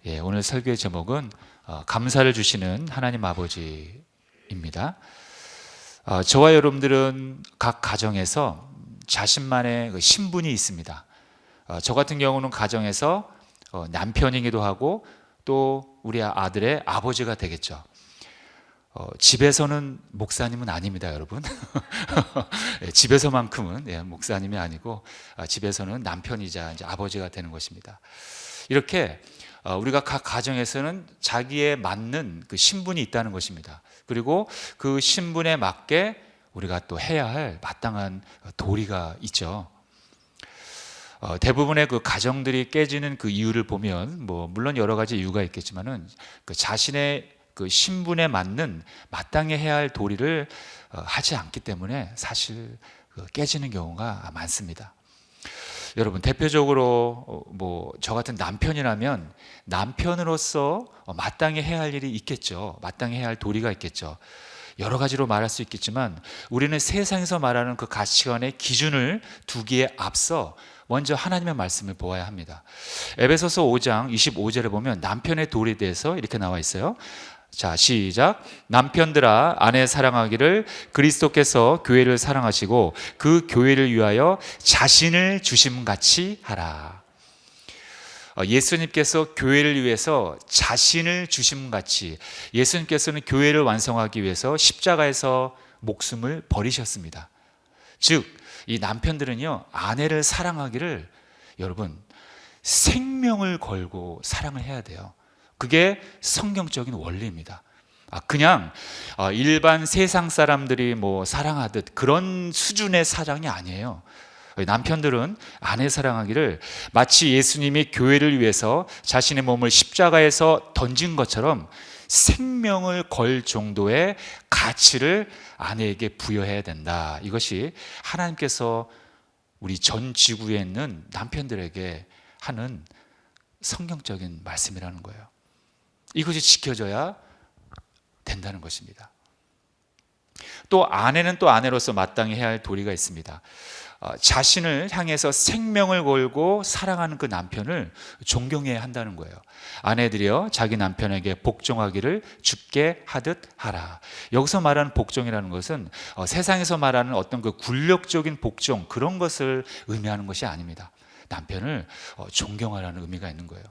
오늘 설교의 제목은 감사를 주시는 하나님 아버지입니다. 저와 여러분들은 각 가정에서 자신만의 그 신분이 있습니다. 저 같은 경우는 가정에서 남편이기도 하고 또 우리 아들의 아버지가 되겠죠. 집에서는 목사님은 아닙니다, 여러분. 집에서만큼은 목사님이 아니고 집에서는 남편이자 이제 아버지가 되는 것입니다. 이렇게 우리가 각 가정에서는 자기에 맞는 그 신분이 있다는 것입니다. 그리고 그 신분에 맞게 우리가 또 해야 할 마땅한 도리가 있죠. 대부분의 그 가정들이 깨지는 그 이유를 보면 물론 여러 가지 이유가 있겠지만은 그 자신의 그 신분에 맞는 마땅히 해야 할 도리를 하지 않기 때문에 사실 깨지는 경우가 많습니다. 여러분, 대표적으로 저 같은 남편이라면 남편으로서 마땅히 해야 할 일이 있겠죠. 마땅히 해야 할 도리가 있겠죠. 여러 가지로 말할 수 있겠지만 우리는 세상에서 말하는 그 가치관의 기준을 두기에 앞서 먼저 하나님의 말씀을 보아야 합니다. 에베소서 5장 25절에 보면 남편의 도리에 대해서 이렇게 나와 있어요. 자, 시작. 남편들아, 아내 사랑하기를 그리스도께서 교회를 사랑하시고 그 교회를 위하여 자신을 주심같이 하라. 예수님께서 교회를 위해서 자신을 주심같이, 예수님께서는 교회를 완성하기 위해서 십자가에서 목숨을 버리셨습니다. 즉, 이 남편들은요, 아내를 사랑하기를 여러분 생명을 걸고 사랑을 해야 돼요. 그게 성경적인 원리입니다. 그냥 일반 세상 사람들이 사랑하듯 그런 수준의 사랑이 아니에요. 남편들은 아내 사랑하기를 마치 예수님이 교회를 위해서 자신의 몸을 십자가에서 던진 것처럼 생명을 걸 정도의 가치를 아내에게 부여해야 된다. 이것이 하나님께서 우리 전 지구에 있는 남편들에게 하는 성경적인 말씀이라는 거예요. 이것이 지켜져야 된다는 것입니다. 또 아내는 또 아내로서 마땅히 해야 할 도리가 있습니다. 자신을 향해서 생명을 걸고 사랑하는 그 남편을 존경해야 한다는 거예요. 아내들이여 자기 남편에게 복종하기를 주께 하듯 하라. 여기서 말하는 복종이라는 것은 세상에서 말하는 어떤 그 굴욕적인 복종, 그런 것을 의미하는 것이 아닙니다. 남편을 존경하라는 의미가 있는 거예요.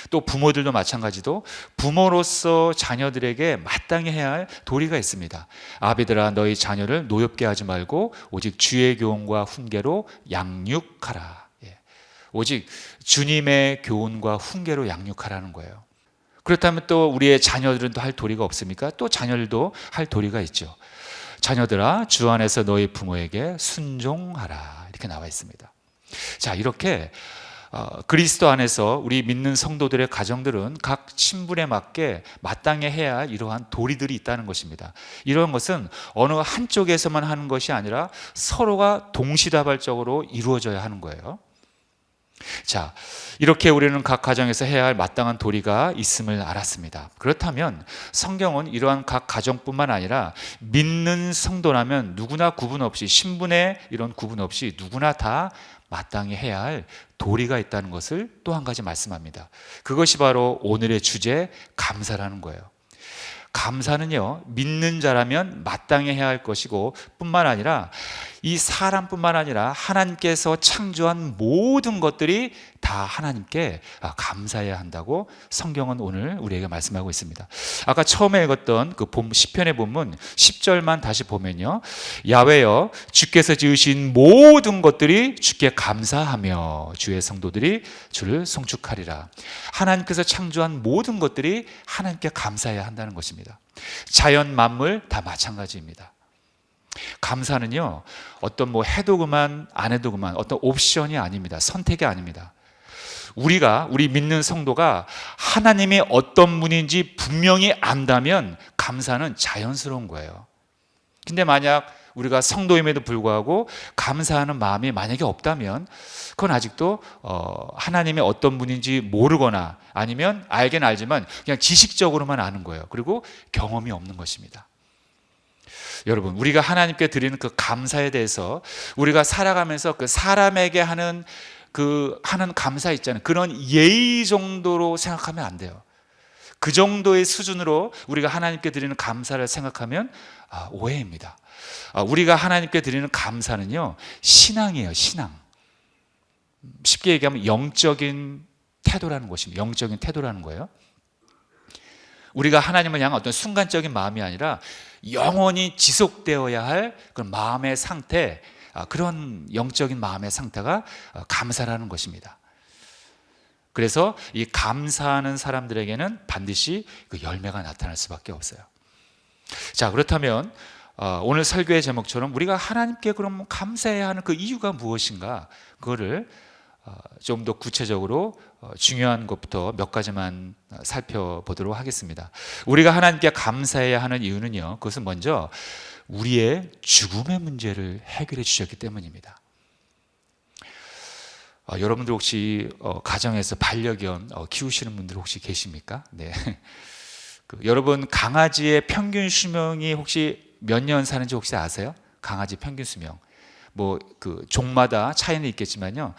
또 부모들도 마찬가지로 부모로서 자녀들에게 마땅히 해야 할 도리가 있습니다. 아비들아, 너희 자녀를 노엽게 하지 말고 오직 주의 교훈과 훈계로 양육하라. 오직 주님의 교훈과 훈계로 양육하라는 거예요. 그렇다면 또 우리의 자녀들은 또 할 도리가 없습니까? 또 자녀들도 할 도리가 있죠. 자녀들아, 주 안에서 너희 부모에게 순종하라. 이렇게 나와 있습니다. 자, 이렇게 그리스도 안에서 우리 믿는 성도들의 가정들은 각 신분에 맞게 마땅히 해야 할 이러한 도리들이 있다는 것입니다. 이런 것은 어느 한쪽에서만 하는 것이 아니라 서로가 동시다발적으로 이루어져야 하는 거예요. 자, 이렇게 우리는 각 가정에서 해야 할 마땅한 도리가 있음을 알았습니다. 그렇다면 성경은 이러한 각 가정뿐만 아니라 믿는 성도라면 누구나 구분 없이, 신분의 이런 구분 없이 누구나 다 마땅히 해야 할 도리가 있다는 것을 또 한 가지 말씀합니다. 그것이 바로 오늘의 주제, 감사라는 거예요. 감사는요, 믿는 자라면 마땅히 해야 할 것이고 뿐만 아니라 이 사람뿐만 아니라 하나님께서 창조한 모든 것들이 다 하나님께 감사해야 한다고 성경은 오늘 우리에게 말씀하고 있습니다. 아까 처음에 읽었던 그 시편의 본문 10절만 다시 보면요, 야훼여 주께서 지으신 모든 것들이 주께 감사하며 주의 성도들이 주를 송축하리라. 하나님께서 창조한 모든 것들이 하나님께 감사해야 한다는 것입니다. 자연 만물 다 마찬가지입니다. 감사는요, 어떤 해도 그만 안 해도 그만 어떤 옵션이 아닙니다. 선택이 아닙니다. 우리 믿는 성도가 하나님이 어떤 분인지 분명히 안다면 감사는 자연스러운 거예요. 근데 만약 우리가 성도임에도 불구하고 감사하는 마음이 만약에 없다면 그건 아직도 하나님이 어떤 분인지 모르거나 아니면 알긴 알지만 그냥 지식적으로만 아는 거예요. 그리고 경험이 없는 것입니다. 여러분, 우리가 하나님께 드리는 그 감사에 대해서 우리가 살아가면서 그 사람에게 하는 그 하는 감사 있잖아요. 그런 예의 정도로 생각하면 안 돼요. 그 정도의 수준으로 우리가 하나님께 드리는 감사를 생각하면 오해입니다. 우리가 하나님께 드리는 감사는요, 신앙이에요. 신앙. 쉽게 얘기하면 영적인 태도라는 것입니다. 영적인 태도라는 거예요. 우리가 하나님을 향한 어떤 순간적인 마음이 아니라 영원히 지속되어야 할 그런 마음의 상태, 그런 영적인 마음의 상태가 감사라는 것입니다. 그래서 이 감사하는 사람들에게는 반드시 그 열매가 나타날 수밖에 없어요. 자, 그렇다면 오늘 설교의 제목처럼 우리가 하나님께 그럼 감사해야 하는 그 이유가 무엇인가, 그거를 좀 더 구체적으로 중요한 것부터 몇 가지만 살펴보도록 하겠습니다. 우리가 하나님께 감사해야 하는 이유는요, 그것은 먼저 우리의 죽음의 문제를 해결해 주셨기 때문입니다. 여러분들 혹시 가정에서 반려견 키우시는 분들 혹시 계십니까? 네. 여러분 강아지의 평균 수명이 혹시 몇 년 사는지 혹시 아세요? 강아지 평균 수명. 그 종마다 차이는 있겠지만요,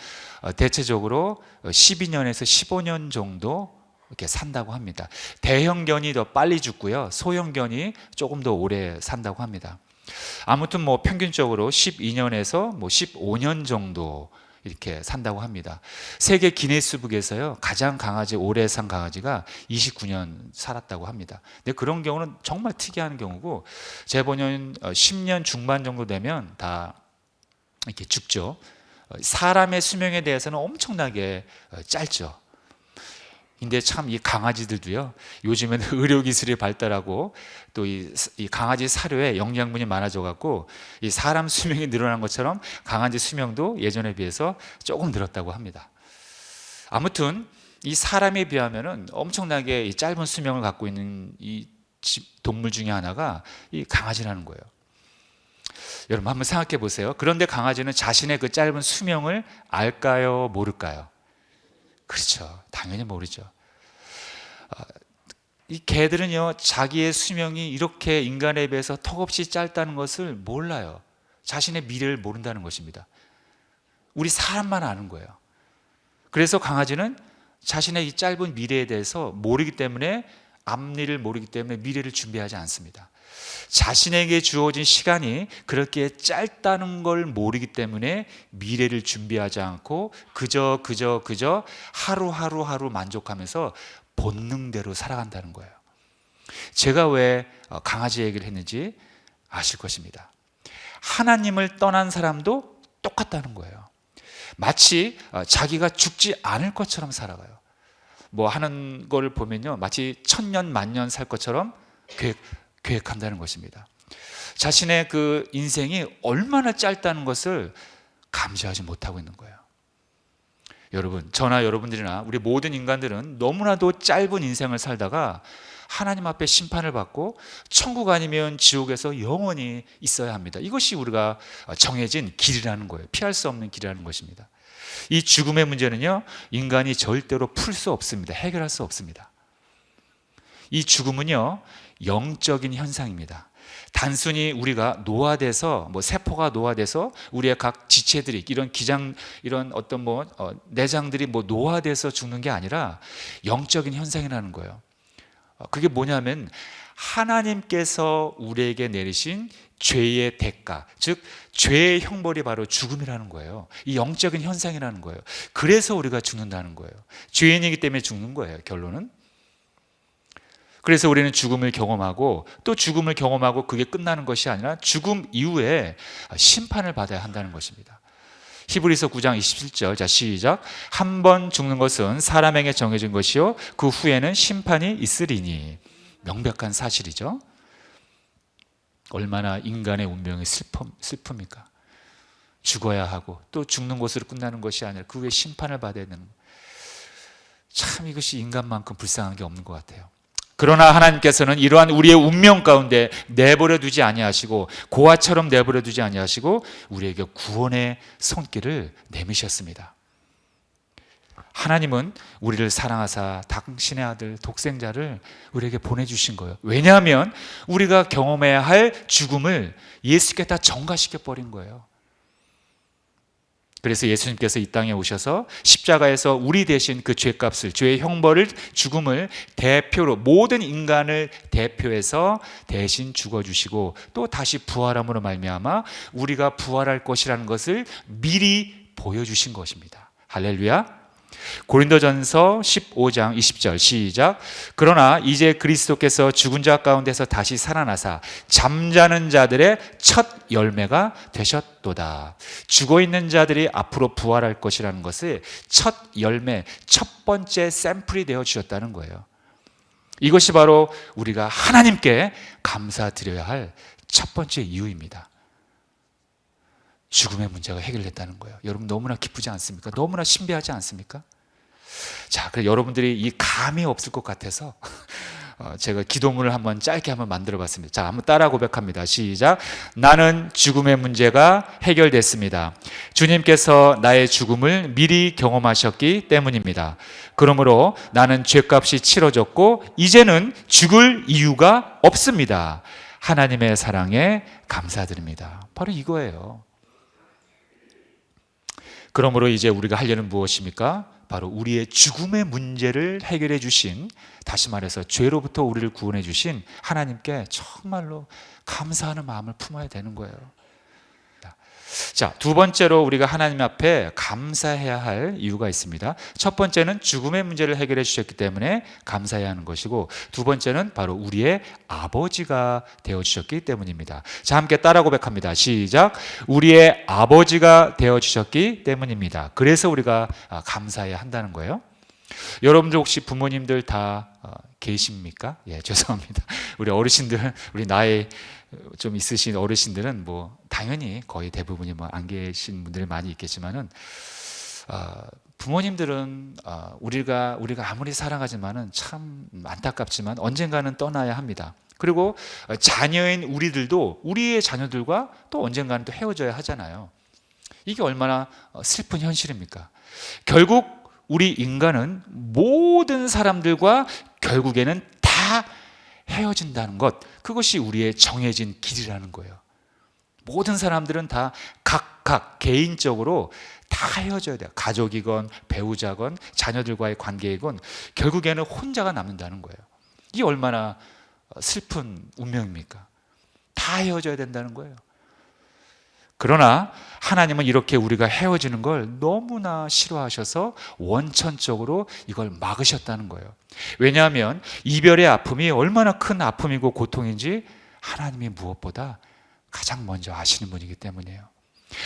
대체적으로 12년에서 15년 정도 이렇게 산다고 합니다. 대형견이 더 빨리 죽고요, 소형견이 조금 더 오래 산다고 합니다. 아무튼 평균적으로 12년에서 15년 정도 이렇게 산다고 합니다. 세계 기네스북에서요, 가장 강아지 오래 산 강아지가 29년 살았다고 합니다. 근데 그런 경우는 정말 특이한 경우고, 재보면 10년 중반 정도 되면 다 이렇게 죽죠. 사람의 수명에 대해서는 엄청나게 짧죠. 근데 참 이 강아지들도요, 요즘에는 의료기술이 발달하고 또 이 강아지 사료에 영양분이 많아져 갖고 이 사람 수명이 늘어난 것처럼 강아지 수명도 예전에 비해서 조금 늘었다고 합니다. 아무튼 이 사람에 비하면은 엄청나게 이 짧은 수명을 갖고 있는 이 동물 중에 하나가 이 강아지라는 거예요. 여러분 한번 생각해 보세요. 그런데 강아지는 자신의 그 짧은 수명을 알까요? 모를까요? 그렇죠. 당연히 모르죠. 이 개들은요, 자기의 수명이 이렇게 인간에 비해서 턱없이 짧다는 것을 몰라요. 자신의 미래를 모른다는 것입니다. 우리 사람만 아는 거예요. 그래서 강아지는 자신의 이 짧은 미래에 대해서 모르기 때문에, 앞일을 모르기 때문에 미래를 준비하지 않습니다. 자신에게 주어진 시간이 그렇게 짧다는 걸 모르기 때문에 미래를 준비하지 않고 그저 하루 만족하면서 본능대로 살아간다는 거예요. 제가 왜 강아지 얘기를 했는지 아실 것입니다. 하나님을 떠난 사람도 똑같다는 거예요. 마치 자기가 죽지 않을 것처럼 살아가요. 하는 걸 보면요, 마치 1000년 만년 살 것처럼 계획한다는 것입니다. 자신의 그 인생이 얼마나 짧다는 것을 감지하지 못하고 있는 거예요. 여러분, 저나 여러분들이나 우리 모든 인간들은 너무나도 짧은 인생을 살다가 하나님 앞에 심판을 받고 천국 아니면 지옥에서 영원히 있어야 합니다. 이것이 우리가 정해진 길이라는 거예요. 피할 수 없는 길이라는 것입니다. 이 죽음의 문제는요, 인간이 절대로 풀 수 없습니다. 해결할 수 없습니다. 이 죽음은요, 영적인 현상입니다. 단순히 우리가 노화돼서 세포가 노화돼서 우리의 각 지체들이 이런 어떤 내장들이 노화돼서 죽는 게 아니라 영적인 현상이라는 거예요. 그게 뭐냐면 하나님께서 우리에게 내리신 죄의 대가, 즉 죄의 형벌이 바로 죽음이라는 거예요. 이 영적인 현상이라는 거예요. 그래서 우리가 죽는다는 거예요. 죄인이기 때문에 죽는 거예요, 결론은. 그래서 우리는 죽음을 경험하고, 또 죽음을 경험하고 그게 끝나는 것이 아니라 죽음 이후에 심판을 받아야 한다는 것입니다. 히브리서 9장 27절, 자 시작. 한 번 죽는 것은 사람에게 정해진 것이요 그 후에는 심판이 있으리니. 명백한 사실이죠. 얼마나 인간의 운명이 슬픕니까? 죽어야 하고 또 죽는 것으로 끝나는 것이 아니라 그 후에 심판을 받아야 되는, 참 이것이 인간만큼 불쌍한 게 없는 것 같아요. 그러나 하나님께서는 이러한 우리의 운명 가운데 내버려 두지 아니하시고, 고아처럼 내버려 두지 아니하시고 우리에게 구원의 손길을 내미셨습니다. 하나님은 우리를 사랑하사 당신의 아들 독생자를 우리에게 보내주신 거예요. 왜냐하면 우리가 경험해야 할 죽음을 예수께 다 전가시켜 버린 거예요. 그래서 예수님께서 이 땅에 오셔서 십자가에서 우리 대신 그 죄값을, 죄의 형벌을, 죽음을 대표로, 모든 인간을 대표해서 대신 죽어주시고 또 다시 부활함으로 말미암아 우리가 부활할 것이라는 것을 미리 보여주신 것입니다. 할렐루야. 고린도전서 15장 20절 시작. 그러나 이제 그리스도께서 죽은 자 가운데서 다시 살아나사 잠자는 자들의 첫 열매가 되셨도다. 죽어있는 자들이 앞으로 부활할 것이라는 것을 첫 열매, 첫 번째 샘플이 되어 주셨다는 거예요. 이것이 바로 우리가 하나님께 감사드려야 할 첫 번째 이유입니다. 죽음의 문제가 해결됐다는 거예요. 여러분 너무나 기쁘지 않습니까? 너무나 신비하지 않습니까? 자, 그래서 여러분들이 이 감이 없을 것 같아서 제가 기도문을 짧게 만들어 봤습니다. 자, 한번 따라 고백합니다. 시작. 나는 죽음의 문제가 해결됐습니다. 주님께서 나의 죽음을 미리 경험하셨기 때문입니다. 그러므로 나는 죄값이 치러졌고 이제는 죽을 이유가 없습니다. 하나님의 사랑에 감사드립니다. 바로 이거예요. 그러므로 이제 우리가 할 일은 무엇입니까? 바로 우리의 죽음의 문제를 해결해 주신, 다시 말해서 죄로부터 우리를 구원해 주신 하나님께 정말로 감사하는 마음을 품어야 되는 거예요. 자, 두 번째로 우리가 하나님 앞에 감사해야 할 이유가 있습니다. 첫 번째는 죽음의 문제를 해결해 주셨기 때문에 감사해야 하는 것이고, 두 번째는 바로 우리의 아버지가 되어 주셨기 때문입니다. 자, 함께 따라 고백합니다. 시작. 우리의 아버지가 되어 주셨기 때문입니다. 그래서 우리가 감사해야 한다는 거예요. 여러분들 혹시 부모님들 다 계십니까? 예, 죄송합니다. 우리 어르신들, 우리 나이 좀 있으신 어르신들은 당연히 거의 대부분이 안 계신 분들이 많이 있겠지만은 부모님들은 우리가 아무리 사랑하지만은 참 안타깝지만 언젠가는 떠나야 합니다. 그리고 자녀인 우리들도 우리의 자녀들과 또 언젠가는 또 헤어져야 하잖아요. 이게 얼마나 슬픈 현실입니까? 결국 우리 인간은 모든 사람들과 결국에는 다 헤어진다는 것, 그것이 우리의 정해진 길이라는 거예요. 모든 사람들은 다 각각 개인적으로 다 헤어져야 돼요. 가족이건 배우자건 자녀들과의 관계이건 결국에는 혼자가 남는다는 거예요. 이게 얼마나 슬픈 운명입니까? 다 헤어져야 된다는 거예요. 그러나 하나님은 이렇게 우리가 헤어지는 걸 너무나 싫어하셔서 원천적으로 이걸 막으셨다는 거예요. 왜냐하면 이별의 아픔이 얼마나 큰 아픔이고 고통인지 하나님이 무엇보다 가장 먼저 아시는 분이기 때문이에요.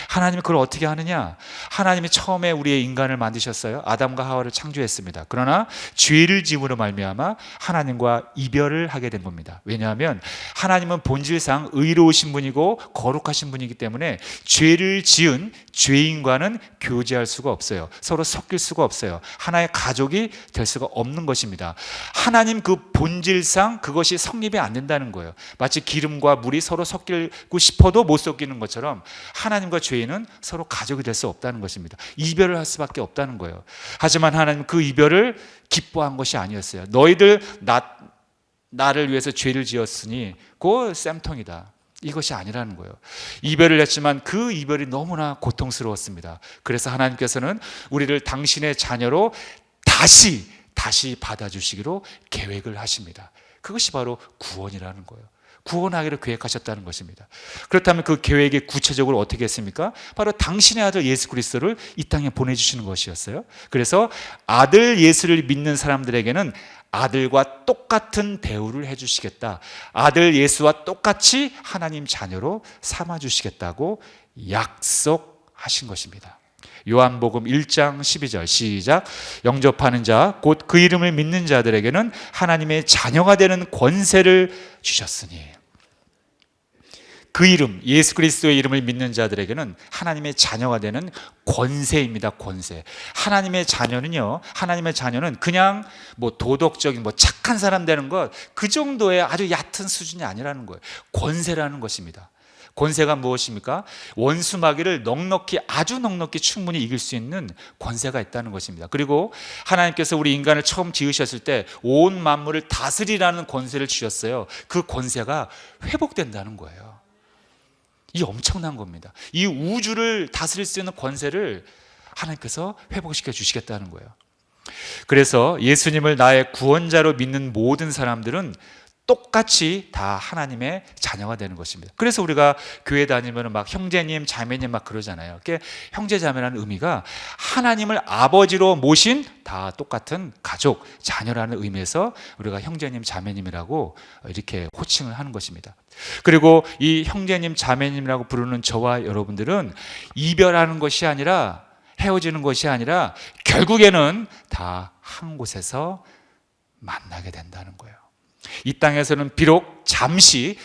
하나님이 그걸 어떻게 하느냐? 하나님이 처음에 우리의 인간을 만드셨어요. 아담과 하와를 창조했습니다. 그러나 죄를 지음으로 말미암아 하나님과 이별을 하게 된 겁니다. 왜냐하면 하나님은 본질상 의로우신 분이고 거룩하신 분이기 때문에 죄를 지은 죄인과는 교제할 수가 없어요. 서로 섞일 수가 없어요. 하나의 가족이 될 수가 없는 것입니다. 하나님 그 본질상 그것이 성립이 안 된다는 거예요. 마치 기름과 물이 서로 섞이고 싶어도 못 섞이는 것처럼 하나님과 죄인은 서로 가족이 될 수 없다는 것입니다. 이별을 할 수밖에 없다는 거예요. 하지만 하나님 그 이별을 기뻐한 것이 아니었어요. 너희들 나를 위해서 죄를 지었으니 그거 쌤통이다. 이것이 아니라는 거예요. 이별을 했지만 그 이별이 너무나 고통스러웠습니다. 그래서 하나님께서는 우리를 당신의 자녀로 다시 받아주시기로 계획을 하십니다. 그것이 바로 구원이라는 거예요. 구원하기로 계획하셨다는 것입니다. 그렇다면 그 계획이 구체적으로 어떻게 했습니까? 바로 당신의 아들 예수 그리스도를 이 땅에 보내주시는 것이었어요. 그래서 아들 예수를 믿는 사람들에게는 아들과 똑같은 대우를 해주시겠다. 아들 예수와 똑같이 하나님 자녀로 삼아주시겠다고 약속하신 것입니다. 요한복음 1장 12절 시작. 영접하는 자 곧 그 이름을 믿는 자들에게는 하나님의 자녀가 되는 권세를 주셨으니, 그 이름, 예수 그리스도의 이름을 믿는 자들에게는 하나님의 자녀가 되는 권세입니다. 권세. 하나님의 자녀는 그냥 도덕적인 착한 사람 되는 것, 그 정도의 아주 얕은 수준이 아니라는 거예요. 권세라는 것입니다. 권세가 무엇입니까? 원수 마귀를 아주 넉넉히 충분히 이길 수 있는 권세가 있다는 것입니다. 그리고 하나님께서 우리 인간을 처음 지으셨을 때 온 만물을 다스리라는 권세를 주셨어요. 그 권세가 회복된다는 거예요. 이 엄청난 겁니다. 이 우주를 다스릴 수 있는 권세를 하나님께서 회복시켜 주시겠다는 거예요. 그래서 예수님을 나의 구원자로 믿는 모든 사람들은 똑같이 다 하나님의 자녀가 되는 것입니다. 그래서 우리가 교회 다니면 막 형제님, 자매님 막 그러잖아요. 그게 형제 자매라는 의미가 하나님을 아버지로 모신 다 똑같은 가족, 자녀라는 의미에서 우리가 형제님, 자매님이라고 이렇게 호칭을 하는 것입니다. 그리고 이 형제님, 자매님이라고 부르는 저와 여러분들은 이별하는 것이 아니라, 헤어지는 것이 아니라 결국에는 다 한 곳에서 만나게 된다는 거예요. 이 땅에서는 비록 잠시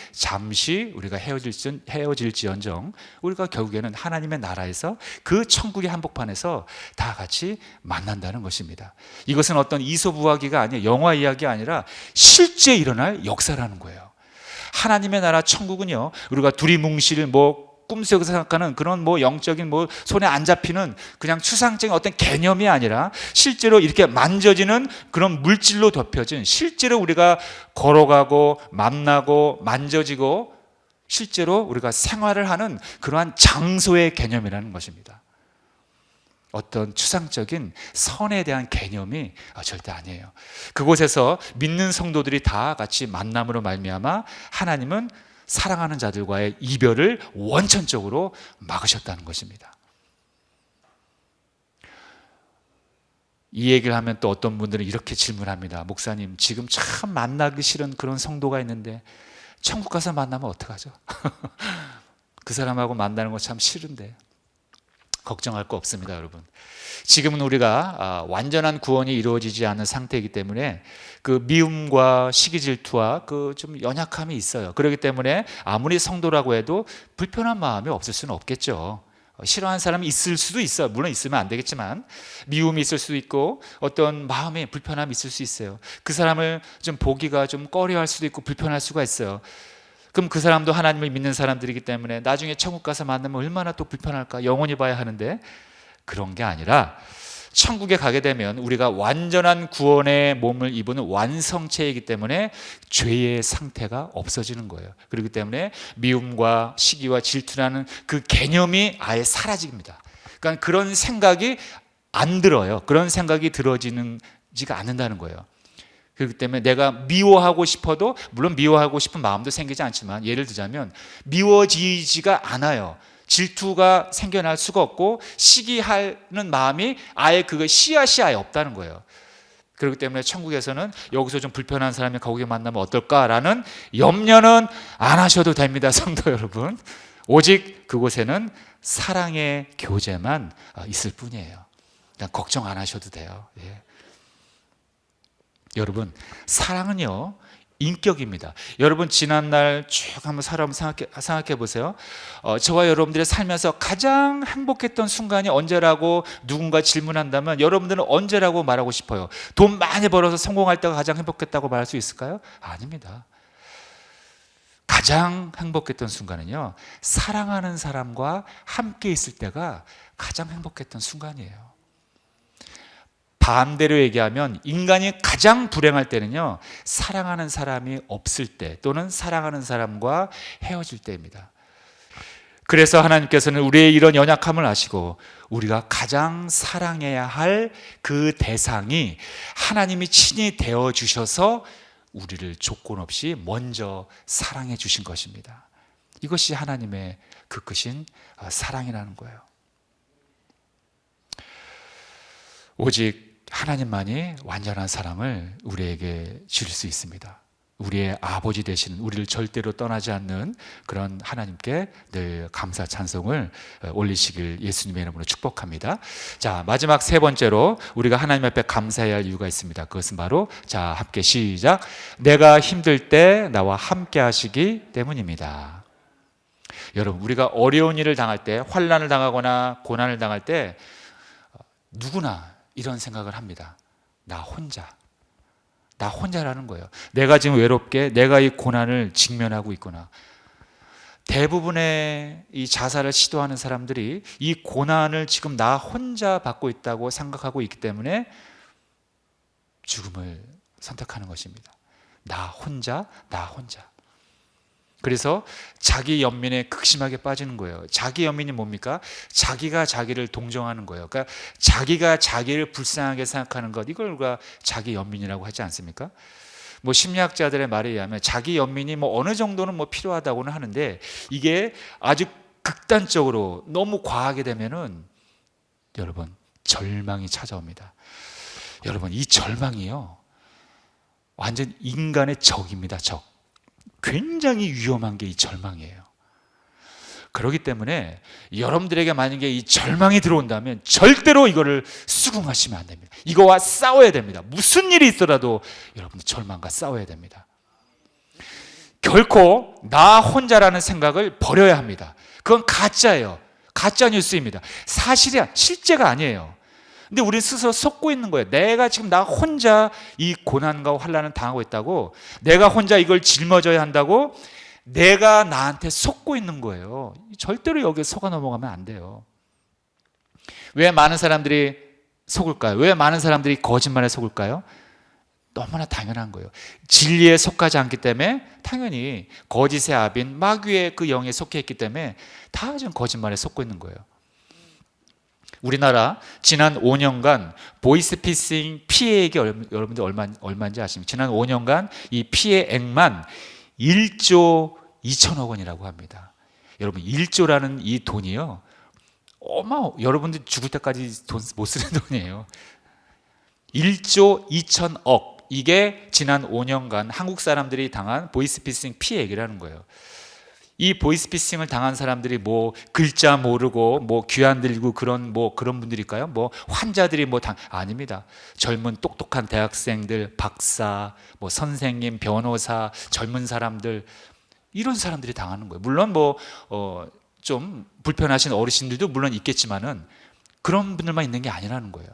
우리가 헤어질지언정 우리가 결국에는 하나님의 나라에서 그 천국의 한복판에서 다 같이 만난다는 것입니다. 이것은 어떤 이소부화기가 아니에요. 영화 이야기 아니라 실제 일어날 역사라는 거예요. 하나님의 나라 천국은요, 우리가 두리뭉실 꿈속에서 생각하는 그런 영적인 손에 안 잡히는 그냥 추상적인 어떤 개념이 아니라 실제로 이렇게 만져지는 그런 물질로 덮여진, 실제로 우리가 걸어가고 만나고 만져지고 실제로 우리가 생활을 하는 그러한 장소의 개념이라는 것입니다. 어떤 추상적인 선에 대한 개념이 절대 아니에요. 그곳에서 믿는 성도들이 다 같이 만남으로 말미암아 하나님은 사랑하는 자들과의 이별을 원천적으로 막으셨다는 것입니다. 이 얘기를 하면 또 어떤 분들은 이렇게 질문합니다. 목사님, 지금 참 만나기 싫은 그런 성도가 있는데 천국 가서 만나면 어떡하죠? 그 사람하고 만나는 거 참 싫은데. 걱정할 거 없습니다, 여러분. 지금은 우리가 완전한 구원이 이루어지지 않은 상태이기 때문에 그 미움과 시기 질투와 그 좀 연약함이 있어요. 그렇기 때문에 아무리 성도라고 해도 불편한 마음이 없을 수는 없겠죠. 싫어하는 사람이 있을 수도 있어요. 물론 있으면 안 되겠지만 미움이 있을 수도 있고 어떤 마음에 불편함이 있을 수 있어요. 그 사람을 좀 보기가 좀 꺼려할 수도 있고 불편할 수가 있어요. 그럼 그 사람도 하나님을 믿는 사람들이기 때문에 나중에 천국 가서 만나면 얼마나 또 불편할까? 영원히 봐야 하는데, 그런 게 아니라 천국에 가게 되면 우리가 완전한 구원의 몸을 입은 완성체이기 때문에 죄의 상태가 없어지는 거예요. 그렇기 때문에 미움과 시기와 질투라는 그 개념이 아예 사라집니다. 그러니까 그런 생각이 안 들어요. 그런 생각이 들어지지가 않는다는 거예요. 그렇기 때문에 내가 미워하고 싶어도, 물론 미워하고 싶은 마음도 생기지 않지만, 예를 들자면 미워지지가 않아요. 질투가 생겨날 수가 없고 시기하는 마음이 아예 그거 씨앗이 아예 없다는 거예요. 그렇기 때문에 천국에서는 여기서 좀 불편한 사람이 거기에 만나면 어떨까라는 염려는 안 하셔도 됩니다, 성도 여러분. 오직 그곳에는 사랑의 교제만 있을 뿐이에요. 그냥 걱정 안 하셔도 돼요. 예. 여러분, 사랑은요 인격입니다. 여러분 지난날 쭉 한번 생각해 보세요. 저와 여러분들이 살면서 가장 행복했던 순간이 언제라고 누군가 질문한다면 여러분들은 언제라고 말하고 싶어요? 돈 많이 벌어서 성공할 때가 가장 행복했다고 말할 수 있을까요? 아닙니다. 가장 행복했던 순간은요, 사랑하는 사람과 함께 있을 때가 가장 행복했던 순간이에요. 반대로 얘기하면 인간이 가장 불행할 때는요, 사랑하는 사람이 없을 때 또는 사랑하는 사람과 헤어질 때입니다. 그래서 하나님께서는 우리의 이런 연약함을 아시고 우리가 가장 사랑해야 할 그 대상이 하나님이 친히 되어 주셔서 우리를 조건 없이 먼저 사랑해 주신 것입니다. 이것이 하나님의 그 크신 사랑이라는 거예요. 오직 하나님만이 완전한 사랑을 우리에게 줄 수 있습니다. 우리의 아버지 되시는, 우리를 절대로 떠나지 않는 그런 하나님께 늘 감사 찬송을 올리시길 예수님의 이름으로 축복합니다. 자, 마지막 세 번째로 우리가 하나님 앞에 감사해야 할 이유가 있습니다. 그것은 바로, 자, 함께 시작. 내가 힘들 때 나와 함께 하시기 때문입니다. 여러분, 우리가 어려운 일을 당할 때, 환난을 당하거나 고난을 당할 때 누구나 이런 생각을 합니다. 나 혼자라는 거예요. 내가 지금 외롭게 내가 이 고난을 직면하고 있구나. 대부분의 이 자살을 시도하는 사람들이 이 고난을 지금 나 혼자 받고 있다고 생각하고 있기 때문에 죽음을 선택하는 것입니다. 나 혼자. 그래서 자기 연민에 극심하게 빠지는 거예요. 자기 연민이 뭡니까? 자기가 자기를 동정하는 거예요. 그러니까 자기가 자기를 불쌍하게 생각하는 것, 이걸 우리가 자기 연민이라고 하지 않습니까? 뭐 심리학자들의 말에 의하면 자기 연민이 뭐 어느 정도는 뭐 필요하다고는 하는데, 이게 아주 극단적으로 너무 과하게 되면은 여러분 절망이 찾아옵니다. 여러분, 이 절망이요 완전 인간의 적입니다. 적. 굉장히 위험한 게 이 절망이에요. 그렇기 때문에 여러분들에게 만약에 이 절망이 들어온다면 절대로 이거를 수긍하시면 안 됩니다. 이거와 싸워야 됩니다. 무슨 일이 있더라도 여러분들 절망과 싸워야 됩니다. 결코 나 혼자라는 생각을 버려야 합니다. 그건 가짜예요. 가짜 뉴스입니다. 사실이야, 실제가 아니에요. 근데 우리는 스스로 속고 있는 거예요. 내가 지금 나 혼자 이 고난과 환난을 당하고 있다고, 내가 혼자 이걸 짊어져야 한다고 내가 나한테 속고 있는 거예요. 절대로 여기에 속아 넘어가면 안 돼요. 왜 많은 사람들이 속을까요? 왜 많은 사람들이 거짓말에 속을까요? 너무나 당연한 거예요. 진리에 속하지 않기 때문에 당연히 거짓의 아빈 마귀의 그 영에 속해 있기 때문에 다 지금 거짓말에 속고 있는 거예요. 우리나라 지난 5년간 보이스피싱 피해액이 여러분들 얼마인지 아십니까? 지난 5년간 이 피해액만 1조 2천억 원이라고 합니다. 여러분 1조라는 이 돈이요, 여러분들 죽을 때까지 돈 못 쓰는 돈이에요. 1조 2천억, 이게 지난 5년간 한국 사람들이 당한 보이스피싱 피해액이라는 거예요. 이 보이스피싱을 당한 사람들이 뭐 글자 모르고 뭐 귀 안 들리고 그런 분들일까요? 뭐 환자들이 아닙니다. 젊은 똑똑한 대학생들, 박사, 뭐 선생님, 변호사, 젊은 사람들, 이런 사람들이 당하는 거예요. 물론 좀 불편하신 어르신들도 물론 있겠지만은 그런 분들만 있는 게 아니라는 거예요.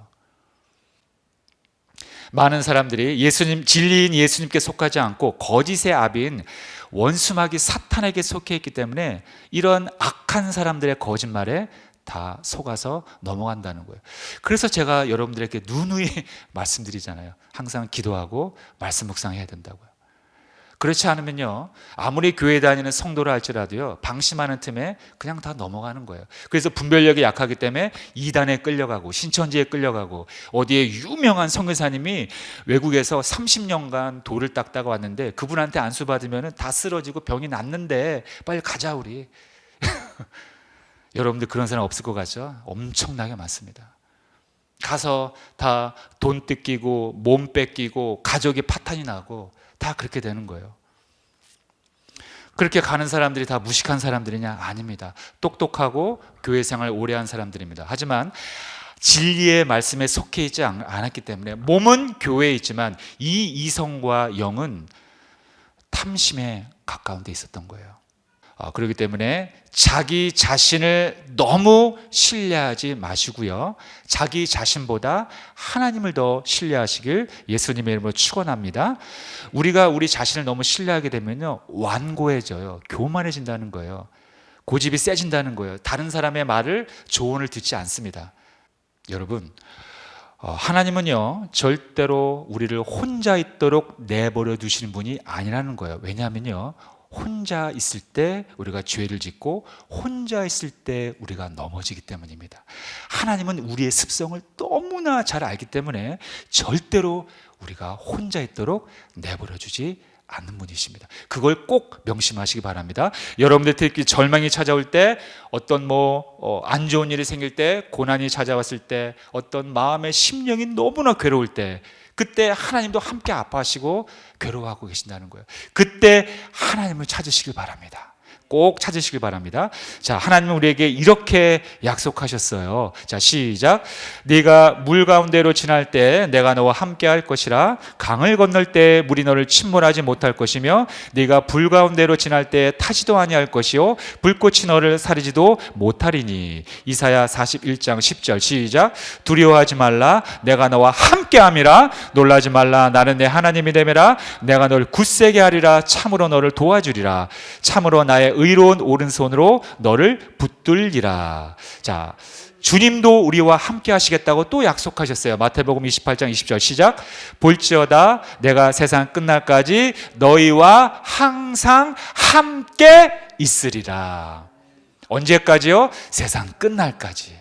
많은 사람들이 진리인 예수님께 속하지 않고 거짓의 아비인 원수마귀 사탄에게 속해 있기 때문에 이런 악한 사람들의 거짓말에 다 속아서 넘어간다는 거예요. 그래서 제가 여러분들에게 누누이 말씀드리잖아요. 항상 기도하고 말씀 묵상해야 된다고요. 그렇지 않으면요, 아무리 교회 다니는 성도라 할지라도요, 방심하는 틈에 그냥 다 넘어가는 거예요. 그래서 분별력이 약하기 때문에 이단에 끌려가고 신천지에 끌려가고, 어디에 유명한 선교사님이 외국에서 30년간 돌을 닦다가 왔는데 그분한테 안수 받으면 다 쓰러지고 병이 낫는데 빨리 가자 우리. 여러분들 그런 사람 없을 것 같죠? 엄청나게 많습니다. 가서 다 돈 뜯기고 몸 뺏기고 가족이 파탄이 나고 다 그렇게 되는 거예요. 그렇게 가는 사람들이 다 무식한 사람들이냐? 아닙니다. 똑똑하고 교회 생활 오래 한 사람들입니다. 하지만 진리의 말씀에 속해 있지 않았기 때문에, 몸은 교회에 있지만 이 이성과 영은 탐심에 가까운 데 있었던 거예요. 그렇기 때문에 자기 자신을 너무 신뢰하지 마시고요, 자기 자신보다 하나님을 더 신뢰하시길 예수님의 이름으로 축원합니다. 우리가 우리 자신을 너무 신뢰하게 되면요, 완고해져요. 교만해진다는 거예요. 고집이 세진다는 거예요. 다른 사람의 말을, 조언을 듣지 않습니다. 여러분, 하나님은요 절대로 우리를 혼자 있도록 내버려 두시는 분이 아니라는 거예요. 왜냐하면요, 혼자 있을 때 우리가 죄를 짓고 혼자 있을 때 우리가 넘어지기 때문입니다. 하나님은 우리의 습성을 너무나 잘 알기 때문에 절대로 우리가 혼자 있도록 내버려 주지 않는 분이십니다. 그걸 꼭 명심하시기 바랍니다. 여러분들 특히 절망이 찾아올 때, 어떤 안 좋은 일이 생길 때, 고난이 찾아왔을 때, 어떤 마음의 심령이 너무나 괴로울 때, 그때 하나님도 함께 아파하시고 괴로워하고 계신다는 거예요. 그때 하나님을 찾으시길 바랍니다. 꼭 찾으시길 바랍니다. 자, 하나님은 우리에게 이렇게 약속하셨어요. 자, 시작. 네가 물 가운데로 지날 때 내가 너와 함께 할 것이라. 강을 건널 때 물이 너를 침몰하지 못할 것이며, 네가 불 가운데로 지날 때 타지도 아니할 것이요 불꽃이 너를 사르지도 못하리니. 이사야 41장 10절 시작. 두려워하지 말라. 내가 너와 함께함이라. 놀라지 말라. 나는 내 하나님이 됨이라. 내가 널 굳세게 하리라. 참으로 너를 도와주리라. 참으로 나의 의로운 오른손으로 너를 붙들리라. 자, 주님도 우리와 함께 하시겠다고 또 약속하셨어요. 마태복음 28장 20절 시작. 볼지어다 내가 세상 끝날까지 너희와 항상 함께 있으리라. 언제까지요? 세상 끝날까지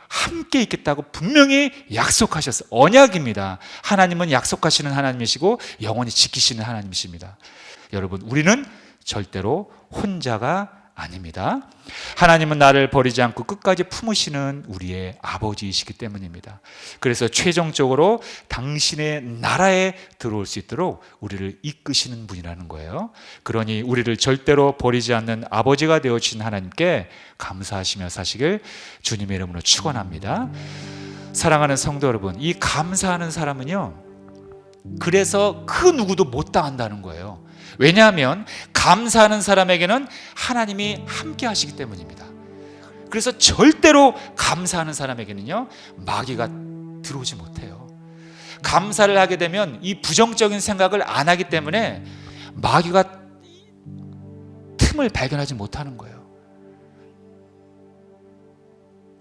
함께 있겠다고 분명히 약속하셨어요. 언약입니다. 하나님은 약속하시는 하나님이시고 영원히 지키시는 하나님이십니다. 여러분, 우리는 절대로 혼자가 아닙니다. 하나님은 나를 버리지 않고 끝까지 품으시는 우리의 아버지이시기 때문입니다. 그래서 최종적으로 당신의 나라에 들어올 수 있도록 우리를 이끄시는 분이라는 거예요. 그러니 우리를 절대로 버리지 않는 아버지가 되어주신 하나님께 감사하시며 사시길 주님의 이름으로 축원합니다. 사랑하는 성도 여러분, 이 감사하는 사람은요, 그래서 그 누구도 못 당한다는 거예요. 왜냐하면 감사하는 사람에게는 하나님이 함께 하시기 때문입니다. 그래서 절대로 감사하는 사람에게는요, 마귀가 들어오지 못해요. 감사를 하게 되면 이 부정적인 생각을 안 하기 때문에 마귀가 틈을 발견하지 못하는 거예요.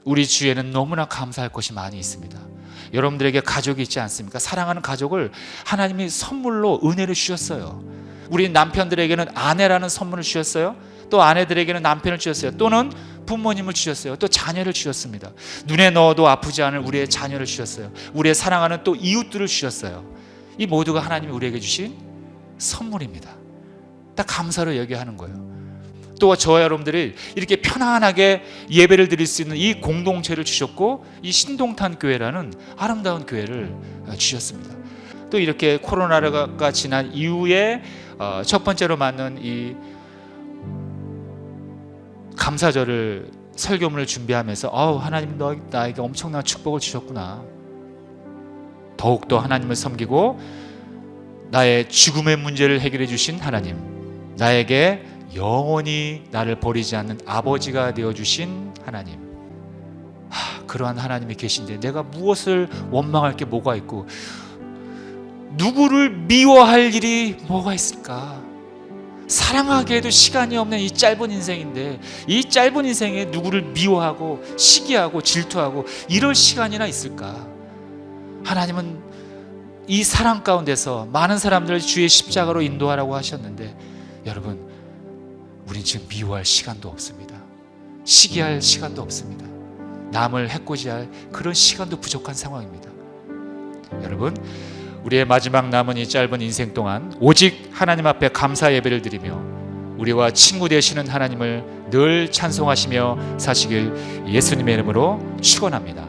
우리 주위에는 너무나 감사할 것이 많이 있습니다. 여러분들에게 가족이 있지 않습니까? 사랑하는 가족을 하나님이 선물로 은혜를 주셨어요. 우리 남편들에게는 아내라는 선물을 주셨어요. 또 아내들에게는 남편을 주셨어요. 또는 부모님을 주셨어요. 또 자녀를 주셨습니다. 눈에 넣어도 아프지 않을 우리의 자녀를 주셨어요. 우리의 사랑하는 또 이웃들을 주셨어요. 이 모두가 하나님이 우리에게 주신 선물입니다. 딱 감사로 여겨야 하는 거예요. 또 저와 여러분들이 이렇게 편안하게 예배를 드릴 수 있는 이 공동체를 주셨고, 이 신동탄 교회라는 아름다운 교회를 주셨습니다. 또 이렇게 코로나가 지난 이후에 첫 번째로 맞는 이 감사절을 설교문을 준비하면서 하나님 나에게 엄청난 축복을 주셨구나. 더욱더 하나님을 섬기고 나의 죽음의 문제를 해결해 주신 하나님, 나에게 영원히 나를 버리지 않는 아버지가 되어주신 하나님, 그러한 하나님이 계신데 내가 무엇을 원망할 게 뭐가 있고 누구를 미워할 일이 뭐가 있을까? 사랑하기에도 시간이 없는 이 짧은 인생인데 이 짧은 인생에 누구를 미워하고 시기하고 질투하고 이럴 시간이나 있을까? 하나님은 이 사랑 가운데서 많은 사람들을 주의 십자가로 인도하라고 하셨는데, 여러분, 우린 지금 미워할 시간도 없습니다. 시기할 시간도 없습니다. 남을 해코지할 그런 시간도 부족한 상황입니다. 여러분, 우리의 마지막 남은 이 짧은 인생 동안 오직 하나님 앞에 감사 예배를 드리며 우리와 친구 되시는 하나님을 늘 찬송하시며 사시길 예수님의 이름으로 축원합니다.